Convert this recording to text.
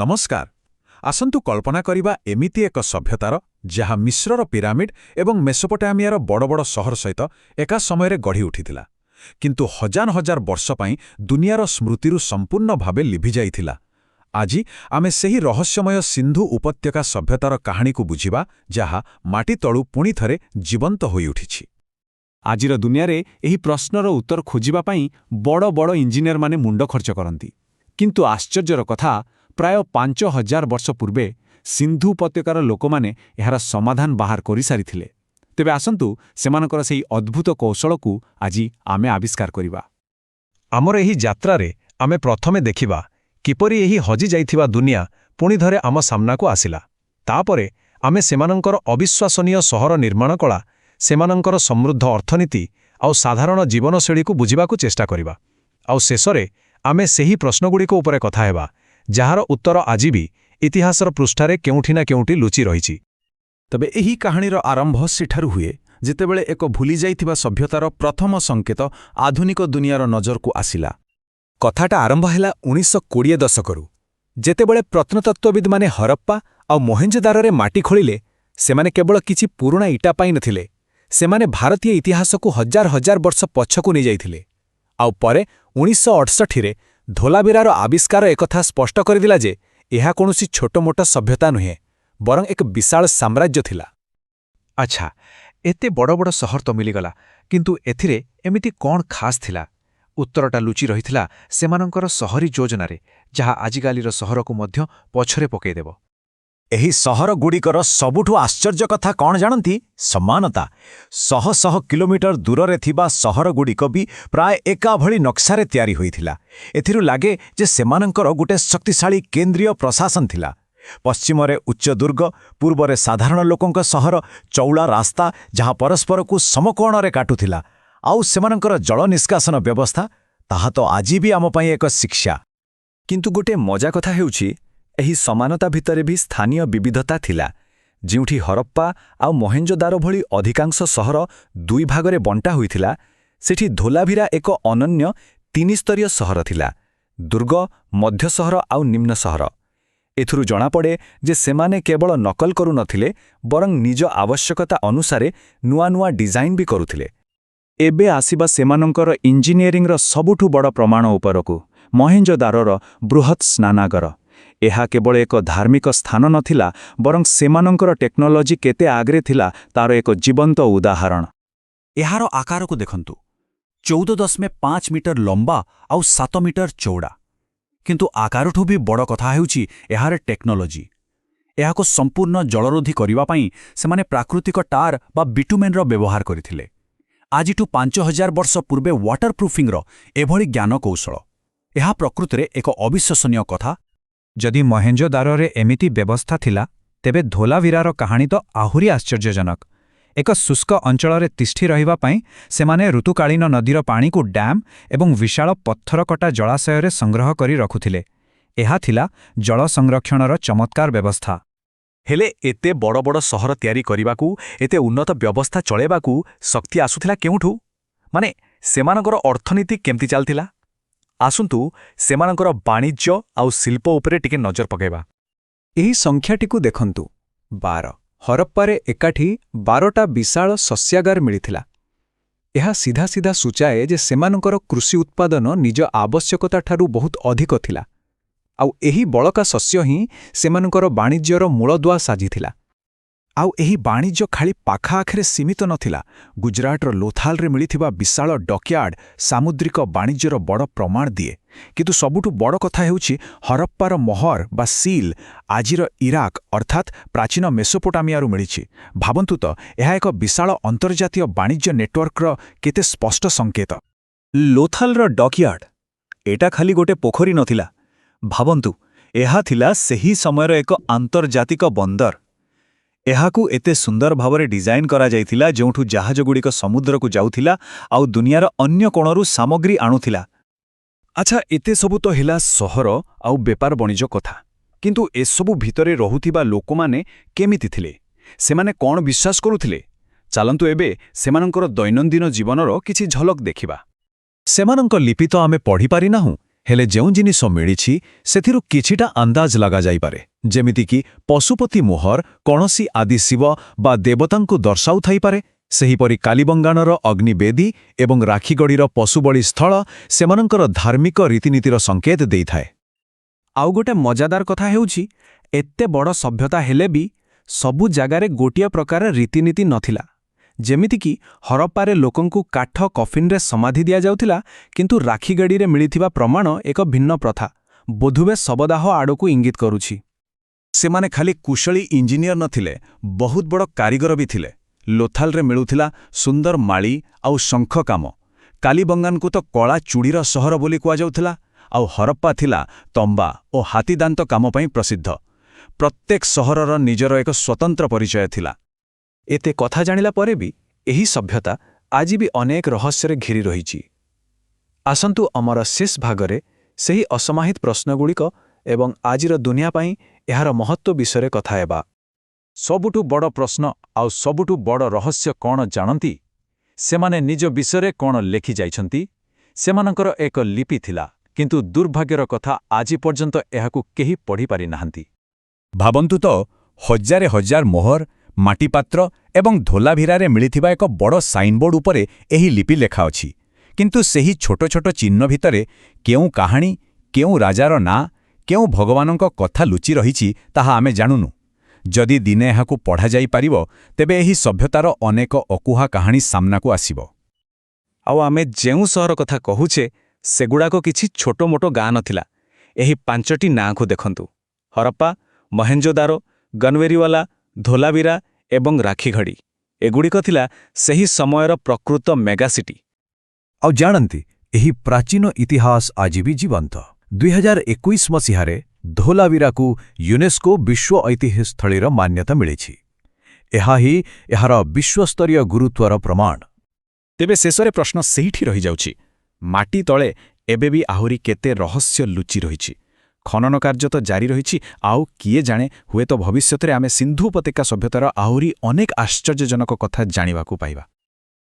ନମସ୍କାର। ଆସନ୍ତୁ କଳ୍ପନା କରିବା ଏମିତି ଏକ ସଭ୍ୟତାର ଯାହା ମିଶ୍ରର ପିରାମିଡ୍ ଏବଂ ମେସୋପୋଟାମିଆର ବଡ଼ ବଡ଼ ସହର ସହିତ ଏକା ସମୟରେ ଗଢ଼ି ଉଠିଥିଲା, କିନ୍ତୁ ହଜାର ହଜାର ବର୍ଷ ପାଇଁ ଦୁନିଆର ସ୍ମୃତିରୁ ସମ୍ପୂର୍ଣ୍ଣ ଭାବେ ଲିଭିଯାଇଥିଲା। ଆଜି ଆମେ ସେହି ରହସ୍ୟମୟ ସିନ୍ଧୁ ଉପତ୍ୟକା ସଭ୍ୟତାର କାହାଣୀକୁ ବୁଝିବା, ଯାହା ମାଟି ତଳୁ ପୁଣି ଥରେ ଜୀବନ୍ତ ହୋଇଉଠିଛି। ଆଜିର ଦୁନିଆରେ ଏହି ପ୍ରଶ୍ନର ଉତ୍ତର ଖୋଜିବା ପାଇଁ ବଡ଼ ବଡ଼ ଇଞ୍ଜିନିୟରମାନେ ମୁଣ୍ଡ ଖର୍ଚ୍ଚ କରନ୍ତି, କିନ୍ତୁ ଆଶ୍ଚର୍ଯ୍ୟର କଥା, ପ୍ରାୟ 5000 ବର୍ଷ ପୂର୍ବେ ସିନ୍ଧୁ ଉପତ୍ୟକାର ଲୋକମାନେ ଏହାର ସମାଧାନ ବାହାର କରିସାରିଥିଲେ। ତେବେ ଆସନ୍ତୁ ସେମାନଙ୍କର ସେହି ଅଦ୍ଭୁତ କୌଶଳକୁ ଆଜି ଆମେ ଆବିଷ୍କାର କରିବା। ଆମର ଏହି ଯାତ୍ରାରେ ଆମେ ପ୍ରଥମେ ଦେଖିବା କିପରି ଏହି ହଜିଯାଇଥିବା ଦୁନିଆ ପୁଣି ଥରେ ଆମ ସାମ୍ନାକୁ ଆସିଲା। ତାପରେ ଆମେ ସେମାନଙ୍କର ଅବିଶ୍ୱାସନୀୟ ସହର ନିର୍ମାଣ କଳା, ସେମାନଙ୍କର ସମୃଦ୍ଧ ଅର୍ଥନୀତି ଆଉ ସାଧାରଣ ଜୀବନଶୈଳୀକୁ ବୁଝିବାକୁ ଚେଷ୍ଟା କରିବା। ଆଉ ଶେଷରେ ଆମେ ସେହି ପ୍ରଶ୍ନଗୁଡ଼ିକ ଉପରେ କଥା ହେବା, ଯାହାର ଉତ୍ତର ଆଜି ବି ଇତିହାସର ପୃଷ୍ଠାରେ କେଉଁଠି ନା କେଉଁଠି ଲୁଚି ରହିଛି। ତେବେ ଏହି କାହାଣୀର ଆରମ୍ଭ ସେଠାରୁ ହୁଏ, ଯେତେବେଳେ ଏକ ଭୁଲିଯାଇଥିବା ସଭ୍ୟତାର ପ୍ରଥମ ସଂକେତ ଆଧୁନିକ ଦୁନିଆର ନଜରକୁ ଆସିଲା। କଥାଟା ଆରମ୍ଭ ହେଲା 1920 ଦଶକରୁ, ଯେତେବେଳେ ପ୍ରତ୍ନତତ୍ତ୍ୱବିଦ୍ମାନେ ହରପ୍ପା ଆଉ ମୋହେଞ୍ଜୋଦାରୋରେ ମାଟି ଖୋଳିଲେ। ସେମାନେ କେବଳ କିଛି ପୁରୁଣା ଇଟା ପାଇନଥିଲେ, ସେମାନେ ଭାରତୀୟ ଇତିହାସକୁ ହଜାର ହଜାର ବର୍ଷ ପଛକୁ ନେଇଯାଇଥିଲେ। ଆଉ ପରେ 1968ରେ ଧୋଲାବିରାର ଆବିଷ୍କାର ଏକଥା ସ୍ପଷ୍ଟ କରିଦେଲା ଯେ ଏହା କୌଣସି ଛୋଟମୋଟ ସଭ୍ୟତା ନୁହେଁ, ବରଂ ଏକ ବିଶାଳ ସାମ୍ରାଜ୍ୟ ଥିଲା। ଆଚ୍ଛା, ଏତେ ବଡ଼ ବଡ଼ ସହର ତ ମିଳିଗଲା, କିନ୍ତୁ ଏଥିରେ ଏମିତି କ'ଣ ଖାସ୍ ଥିଲା? ଉତ୍ତରଟା ଲୁଚି ରହିଥିଲା ସେମାନଙ୍କର ସହରୀ ଯୋଜନାରେ, ଯାହା ଆଜିକାଲିର ସହରକୁ ମଧ୍ୟ ପଛରେ ପକାଇଦେବ। ଏହି ସହରଗୁଡ଼ିକର ସବୁଠୁ ଆଶ୍ଚର୍ଯ୍ୟ କଥା କ'ଣ ଜାଣନ୍ତି? ସମାନତା। ଶହ ଶହ କିଲୋମିଟର ଦୂରରେ ଥିବା ସହରଗୁଡ଼ିକ ବି ପ୍ରାୟ ଏକାଭଳି ନକ୍ସାରେ ତିଆରି ହୋଇଥିଲା। ଏଥିରୁ ଲାଗେ ଯେ ସେମାନଙ୍କର ଗୋଟେ ଶକ୍ତିଶାଳୀ କେନ୍ଦ୍ରୀୟ ପ୍ରଶାସନ ଥିଲା। ପଶ୍ଚିମରେ ଉଚ୍ଚ ଦୁର୍ଗ, ପୂର୍ବରେ ସାଧାରଣ ଲୋକଙ୍କ ସହର, ଚଉଳା ରାସ୍ତା ଯାହା ପରସ୍ପରକୁ ସମକୋଣରେ କାଟୁଥିଲା, ଆଉ ସେମାନଙ୍କର ଜଳ ନିଷ୍କାସନ ବ୍ୟବସ୍ଥା, ତାହା ତ ଆଜି ବି ଆମ ପାଇଁ ଏକ ଶିକ୍ଷା। କିନ୍ତୁ ଗୋଟେ ମଜା କଥା ହେଉଛି, ଏହି ସମାନତା ଭିତରେ ବି ସ୍ଥାନୀୟ ବିବିଧତା ଥିଲା। ଯେଉଁଠି ହରପ୍ପା ଆଉ ମୋହେଞ୍ଜୋଦାରୋ ଭଳି ଅଧିକାଂଶ ସହର ଦୁଇ ଭାଗରେ ବଣ୍ଟା ହୋଇଥିଲା, ସେଠି ଧୋଲାଭିରା ଏକ ଅନନ୍ୟ 3-ସ୍ତରୀୟ ସହର ଥିଲା: ଦୁର୍ଗ, ମଧ୍ୟ ସହର ଆଉ ନିମ୍ନ ସହର। ଏଥିରୁ ଜଣାପଡ଼େ ଯେ ସେମାନେ କେବଳ ନକଲ କରୁନଥିଲେ, ବରଂ ନିଜ ଆବଶ୍ୟକତା ଅନୁସାରେ ନୂଆ ନୂଆ ଡିଜାଇନ୍ ବି କରୁଥିଲେ। ଏବେ ଆସିବା ସେମାନଙ୍କର ଇଞ୍ଜିନିୟରିଂର ସବୁଠୁ ବଡ଼ ପ୍ରମାଣ ଉପରକୁ, ମୋହେଞ୍ଜୋଦାରୋର ବୃହତ୍ ସ୍ନାନାଗାର। ଏହା କେବଳ ଏକ ଧାର୍ମିକ ସ୍ଥାନ ନଥିଲା, ବରଂ ସେମାନଙ୍କର ଟେକ୍ନୋଲୋଜି କେତେ ଆଗରେ ଥିଲା ତାର ଏକ ଜୀବନ୍ତ ଉଦାହରଣ। ଏହାର ଆକାରକୁ ଦେଖନ୍ତୁ, 14.5 ମିଟର ଲମ୍ବା ଆଉ 7 ମିଟର ଚଉଡ଼ା। କିନ୍ତୁ ଆକାରଠୁ ବି ବଡ଼ କଥା ହେଉଛି ଏହାର ଟେକ୍ନୋଲୋଜି। ଏହାକୁ ସମ୍ପୂର୍ଣ୍ଣ ଜଳରୋଧୀ କରିବା ପାଇଁ ସେମାନେ ପ୍ରାକୃତିକ ଟାର୍ ବା ବିଟୁମେନ୍ର ବ୍ୟବହାର କରିଥିଲେ। ଆଜିଠୁ 5000 ବର୍ଷ ପୂର୍ବେ ୱାଟରପ୍ରୁଫିଂର ଏଭଳି ଜ୍ଞାନକୌଶଳ, ଏହା ପ୍ରକୃତରେ ଏକ ଅବିଶ୍ୱସନୀୟ କଥା। ଯଦି ମୋହେଞ୍ଜୋଦାରୋରେ ଏମିତି ବ୍ୟବସ୍ଥା ଥିଲା, ତେବେ ଧୋଲାଭିରାର କାହାଣୀ ତ ଆହୁରି ଆଶ୍ଚର୍ଯ୍ୟଜନକ। ଏକ ଶୁଷ୍କ ଅଞ୍ଚଳରେ ତିଷ୍ଠି ରହିବା ପାଇଁ ସେମାନେ ଋତୁକାଳୀନ ନଦୀର ପାଣିକୁ ଡ୍ୟାମ୍ ଏବଂ ବିଶାଳ ପଥରକଟା ଜଳାଶୟରେ ସଂଗ୍ରହ କରି ରଖୁଥିଲେ। ଏହା ଥିଲା ଜଳ ସଂରକ୍ଷଣର ଚମତ୍କାର ବ୍ୟବସ୍ଥା। ହେଲେ ଏତେ ବଡ଼ ବଡ଼ ସହର ତିଆରି କରିବାକୁ, ଏତେ ଉନ୍ନତ ବ୍ୟବସ୍ଥା ଚଳାଇବାକୁ ଶକ୍ତି ଆସୁଥିଲା କେଉଁଠୁ? ମାନେ ସେମାନଙ୍କର ଅର୍ଥନୀତି କେମିତି ଚାଲିଥିଲା? ଆସନ୍ତୁ ସେମାନଙ୍କର ବାଣିଜ୍ୟ ଆଉ ଶିଳ୍ପ ଉପରେ ଟିକେ ନଜର ପକାଇବା। ଏହି ସଂଖ୍ୟାଟିକୁ ଦେଖନ୍ତୁ, 12। ହରପ୍ପାରେ ଏକାଠି 12ଟା ବିଶାଳ ଶସ୍ୟାଗାର ମିଳିଥିଲା। ଏହା ସିଧା ସିଧା ସୂଚାଏ ଯେ ସେମାନଙ୍କର କୃଷି ଉତ୍ପାଦନ ନିଜ ଆବଶ୍ୟକତାଠାରୁ ବହୁତ ଅଧିକ ଥିଲା। ଆଉ ଏହି ବଳକା ଶସ୍ୟ ହିଁ ସେମାନଙ୍କର ବାଣିଜ୍ୟର ମୂଳଦୁଆ ସାଜିଥିଲା। ଆଉ ଏହି ବାଣିଜ୍ୟ ଖାଲି ପାଖଆଖରେ ସୀମିତ ନଥିଲା। ଗୁଜରାଟର ଲୋଥାଲରେ ମିଳିଥିବା ବିଶାଳ ଡକ୍ୟାର୍ଡ ସାମୁଦ୍ରିକ ବାଣିଜ୍ୟର ବଡ଼ ପ୍ରମାଣ ଦିଏ। କିନ୍ତୁ ସବୁଠୁ ବଡ଼ କଥା ହେଉଛି ହରପ୍ପାର ମୋହର ବା ସିଲ୍ ଆଜିର ଇରାକ ଅର୍ଥାତ୍ ପ୍ରାଚୀନ ମେସୋପୋଟାମିଆରୁ ମିଳିଛି। ଭାବନ୍ତୁ ତ, ଏହା ଏକ ବିଶାଳ ଅନ୍ତର୍ଜାତୀୟ ବାଣିଜ୍ୟ ନେଟୱାର୍କର କେତେ ସ୍ପଷ୍ଟ ସଂକେତ। ଲୋଥାଲର ଡକ୍ୟାର୍ଡ, ଏଟା ଖାଲି ଗୋଟେ ପୋଖରୀ ନଥିଲା। ଭାବନ୍ତୁ, ଏହା ଥିଲା ସେହି ସମୟର ଏକ ଆନ୍ତର୍ଜାତିକ ବନ୍ଦର। ଏହାକୁ ଏତେ ସୁନ୍ଦର ଭାବରେ ଡିଜାଇନ୍ କରାଯାଇଥିଲା, ଯେଉଁଠୁ ଜାହାଜଗୁଡ଼ିକ ସମୁଦ୍ରକୁ ଯାଉଥିଲା ଆଉ ଦୁନିଆର ଅନ୍ୟ କୋଣରୁ ସାମଗ୍ରୀ ଆଣୁଥିଲା। ଆଚ୍ଛା, ଏତେ ସବୁ ତ ହେଲା ସହର ଆଉ ବେପାର ବାଣିଜ୍ୟ କଥା, କିନ୍ତୁ ଏସବୁ ଭିତରେ ରହୁଥିବା ଲୋକମାନେ କେମିତି ଥିଲେ? ସେମାନେ କ'ଣ ବିଶ୍ୱାସ କରୁଥିଲେ? ଚାଲନ୍ତୁ ଏବେ ସେମାନଙ୍କର ଦୈନନ୍ଦିନ ଜୀବନର କିଛି ଝଲକ ଦେଖିବା। ସେମାନଙ୍କ ଲିପି ତ ଆମେ ପଢ଼ିପାରିନାହୁଁ, ହେଲେ ଯେଉଁ ଜିନିଷ ମିଳିଛି ସେଥିରୁ କିଛିଟା ଅନ୍ଦାଜ ଲଗାଯାଇପାରେ, ଯେମିତିକି ପଶୁପତି ମୋହର କୌଣସି ଆଦି ଶିବ ବା ଦେବତାଙ୍କୁ ଦର୍ଶାଉଥାଇପାରେ। ସେହିପରି କାଲିବଙ୍ଗାଣର ଅଗ୍ନିବେଦୀ ଏବଂ ରାକ୍ଷୀଗଡ଼ିର ପଶୁବଳି ସ୍ଥଳ ସେମାନଙ୍କର ଧାର୍ମିକ ରୀତିନୀତିର ସଂକେତ ଦେଇଥାଏ। ଆଉ ଗୋଟେ ମଜାଦାର କଥା ହେଉଛି, ଏତେ ବଡ଼ ସଭ୍ୟତା ହେଲେ ବି ସବୁ ଜାଗାରେ ଗୋଟିଏ ପ୍ରକାର ରୀତିନୀତି ନଥିଲା। ଯେମିତିକି ହରପ୍ପାରେ ଲୋକଙ୍କୁ କାଠ କଫିନରେ ସମାଧି ଦିଆଯାଉଥିଲା, କିନ୍ତୁ ରାକ୍ଷୀଗଡ଼ିରେ ମିଳିଥିବା ପ୍ରମାଣ ଏକ ଭିନ୍ନ ପ୍ରଥା, ବୋଧୁଏ ଶବଦାହ ଆଡ଼କୁ ଇଙ୍ଗିତ କରୁଛି। ସେମାନେ ଖାଲି କୁଶଳୀ ଇଞ୍ଜିନିୟର ନଥିଲେ, ବହୁତ ବଡ଼ କାରିଗର ବି ଥିଲେ। ଲୋଥାଲରେ ମିଳୁଥିଲା ସୁନ୍ଦର ମାଳି ଆଉ ଶଙ୍ଖ କାମ। କାଲିବଙ୍ଗାନକୁ ତ କଳା ଚୁଡ଼ିର ସହର ବୋଲି କୁହାଯାଉଥିଲା, ଆଉ ହରପ୍ପା ଥିଲା ତମ୍ବା ଓ ହାତୀଦାନ୍ତ କାମ ପାଇଁ ପ୍ରସିଦ୍ଧ। ପ୍ରତ୍ୟେକ ସହରର ନିଜର ଏକ ସ୍ୱତନ୍ତ୍ର ପରିଚୟ ଥିଲା। ଏତେ କଥା ଜାଣିଲା ପରେ ବି ଏହି ସଭ୍ୟତା ଆଜି ବି ଅନେକ ରହସ୍ୟରେ ଘେରି ରହିଛି। ଆସନ୍ତୁ ଆମର ଶେଷ ଭାଗରେ ସେହି ଅସମାହିତ ପ୍ରଶ୍ନଗୁଡ଼ିକ ଏବଂ ଆଜିର ଦୁନିଆ ପାଇଁ ଏହାର ମହତ୍ତ୍ୱ ବିଷୟରେ କଥା ହେବା। ସବୁଠୁ ବଡ଼ ପ୍ରଶ୍ନ ଆଉ ସବୁଠୁ ବଡ଼ ରହସ୍ୟ କ'ଣ ଜାଣନ୍ତି? ସେମାନେ ନିଜ ବିଷୟରେ କ'ଣ ଲେଖିଯାଇଛନ୍ତି? ସେମାନଙ୍କର ଏକ ଲିପି ଥିଲା, କିନ୍ତୁ ଦୁର୍ଭାଗ୍ୟର କଥା ଆଜି ପର୍ଯ୍ୟନ୍ତ ଏହାକୁ କେହି ପଢ଼ିପାରିନାହାନ୍ତି। ଭାବନ୍ତୁ ତ, ହଜାର ହଜାର ମୋହର, ମାଟିପାତ୍ର ଏବଂ ଧୋଲାଭିରାରେ ମିଳିଥିବା ଏକ ବଡ଼ ସାଇନବୋର୍ଡ ଉପରେ ଏହି ଲିପି ଲେଖାଅଛି। କିନ୍ତୁ ସେହି ଛୋଟ ଛୋଟ ଚିହ୍ନ ଭିତରେ କେଉଁ କାହାଣୀ, କେଉଁ ରାଜାର ନାଁ, କେଉଁ ଭଗବାନଙ୍କ କଥା ଲୁଚି ରହିଛି ତାହା ଆମେ ଜାଣୁନୁ। ଯଦି ଦିନେ ଏହାକୁ ପଢ଼ାଯାଇପାରିବ, ତେବେ ଏହି ସଭ୍ୟତାର ଅନେକ ଅକୁହା କାହାଣୀ ସାମ୍ନାକୁ ଆସିବ। ଆଉ ଆମେ ଯେଉଁ ସହର କଥା କହୁଛେ, ସେଗୁଡ଼ାକ କିଛି ଛୋଟମୋଟ ଗାଁ ନଥିଲା। ଏହି 5ଟି ନାଁକୁ ଦେଖନ୍ତୁ: ହରପ୍ପା, ମହେଞ୍ଜୋଦାରୋ, ଗନୱେରିୱାଲା, ଧୋଲାଭିରା ଏବଂ ରାକ୍ଷୀଗଡ଼ି। ଏଗୁଡ଼ିକ ଥିଲା ସେହି ସମୟର ପ୍ରକୃତ ମେଗାସିଟି। ଆଉ ଜାଣନ୍ତି, ଏହି ପ୍ରାଚୀନ ଇତିହାସ ଆଜି ବି ଜୀବନ୍ତ। 2021 ମସିହାରେ ଧୋଲାଭିରାକୁ ୟୁନେସ୍କୋ ବିଶ୍ୱ ଐତିହ୍ୟ ସ୍ଥଳୀର ମାନ୍ୟତା ମିଳିଛି। ଏହା ହିଁ ଏହାର ବିଶ୍ୱସ୍ତରୀୟ ଗୁରୁତ୍ୱର ପ୍ରମାଣ। ତେବେ ଶେଷରେ ପ୍ରଶ୍ନ ସେଇଠି ରହିଯାଉଛି, ମାଟି ତଳେ ଏବେ ବି ଆହୁରି କେତେ ରହସ୍ୟ ଲୁଚି ରହିଛି? ଖନନ କାର୍ଯ୍ୟ ତ ଜାରି ରହିଛି, ଆଉ କିଏ ଜାଣେ, ହୁଏତ ଭବିଷ୍ୟତରେ ଆମେ ସିନ୍ଧୁ ଉପତ୍ୟକା ସଭ୍ୟତାର ଆହୁରି ଅନେକ ଆଶ୍ଚର୍ଯ୍ୟଜନକ କଥା ଜାଣିବାକୁ ପାଇବା।